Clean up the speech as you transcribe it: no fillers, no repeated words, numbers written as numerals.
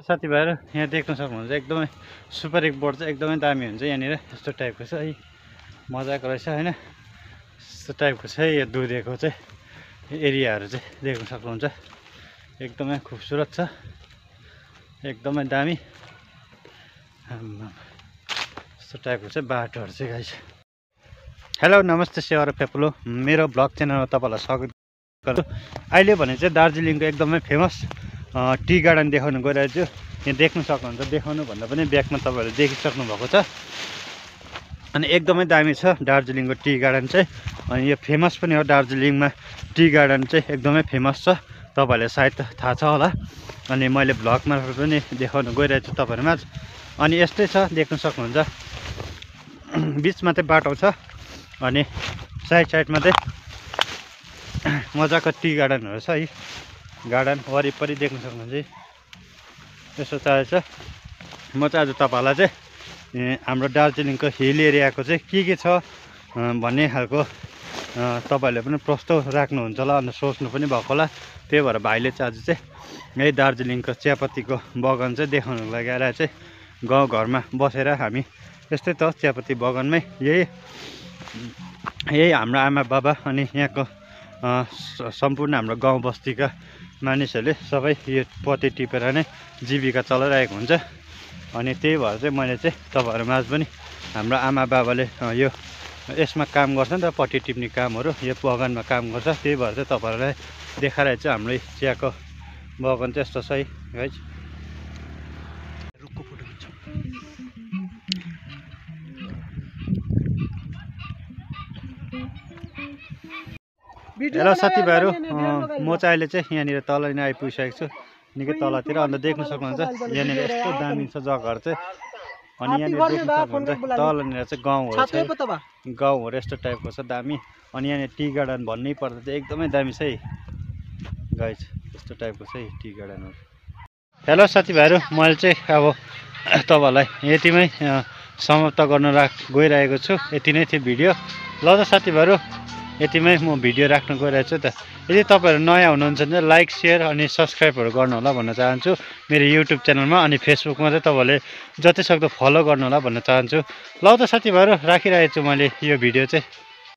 साथीभाइहरु यहाँ देख्न सक्नुहुन्छ एकदमै सुपर एक बोर्ड चाहिँ एकदमै दामी हुन्छ यहाँनिर यस्तो टाइपको छ है मजाको रहेछ हैन यस्तो टाइपको छ यो दुधेको चाहिँ एरियाहरु चाहिँ देख्न सक्नुहुन्छ एकदमै खुबसुरत छ एकदमै दामी यस्तो टाइपको चाहिँ बाटोहरु चाहिँ गाइस हेलो नमस्ते सेवारो पेपुलो मेरो ब्लग च्यानलमा तपाईहरुलाई स्वागत गर्छु अहिले भने चाहिँ दार्जिलिङको एकदमै फेमस टी गार्डन देखाउन गइरहेको छु यहाँ देख्न सक्नुहुन्छ देखाउनु भन्दा पनि ब्याकमा तपाईहरुले देखिसक्नु भएको छ अनि एकदमै दामी छ दार्जिलिङको टी गार्डन चाहिँ अनि यो फेमस पनि हो दार्जिलिङमा टी गार्डन चाहिँ एकदमै फेमस छ तपाईहरुले सायद थाहा छ होला अनि मैले भ्लग मार्फत पनि देखाउन गइरहेको छु तपाईहरुमा अनि यस्तै छ देख्न सक्नुहुन्छ बीचमा चाहिँ बाटो छ अनि साइडमा चाहिँ मजाको टी गार्डनहरु छ है गार्डन वरिपरि देख्न सक्नुहुन्छ यसो चाहिन्छ म चाहिँ आज तपाईहरुलाई चाहिँ हाम्रो दार्जिलिङको हिल एरियाको चाहिँ के छ भन्ने खालको तपाईहरुले पनि प्रश्न राख्नुहुन्छ होला अनि सोच्नु पनि भएको होला त्यही भएर भाइले चाहिँ आज चाहिँ यही दार्जिलिङको चियापत्तीको बगान चाहिँ देखाउनको लागि आएर चाहिँ गाउँ घरमा बसेर हामी यस्तै त चियापत्ती बगानमै यही हाम्रो आमा बाबा अनि यहाँको सम्पूर्ण हाम्रो गाउँ बस्तीका मानिसहरूले सबै यो पत्ती टिपेर नै जीविका चलाइरहेको हुन्छ अनि त्यही भएर चाहिँ मैले चाहिँ तपाईहरुमाझ पनि हाम्रो आमा बाबाले यो यसमा काम गर्छ नि त पत्ती टिप्ने कामहरु यो बगानमा काम गर्छ त्यही भएर चाहिँ तपाईहरुलाई देखाएर चाहिँ हाम्रो चियाको बगान चाहिँ यस्तो छ है गाइस हेलो साथीभाइहरु म चाहिँ अहिले चाहिँ यहाँनिर तल नै आइपुगिसकेको छु निकै तलतिर अन्त देख्न सक्नुहुन्छ यहाँनिर यस्तो दामी छ जग्गाहरु चाहिँ अनि यहाँनिर देख्न सक्नुहुन्छ तलनिर चाहिँ गाउँहरु छ गाउँहरु यस्तो टाइपको छ दामी अनि यहाँनिर टी गार्डन भन्नै पर्दा चाहिँ एकदमै दामी छ है गाइस यस्तो टाइपको छ है टी गार्डनहरु हेलो साथीभाइहरु मैले चाहिँ अब तपाईहरुलाई यतिमै समाप्त गर्न गइरहेको छु यति नै थियो भिडियो ल त साथीभाइहरु यतिमै म भिडियो राख्न गइरहेको छु त यदि तपाईहरु नयाँ हुनुहुन्छ भने लाइक शेयर अनि सब्स्क्राइबहरु गर्नु होला भन्न चाहन्छु मेरो युट्युब च्यानलमा अनि फेसबुकमा चाहिँ तपाईहरुले जति सक्दो फलो गर्नु होला भन्न चाहन्छु ल त साथीभाइहरु राखिरहेको छु मैले यो भिडियो चाहिँ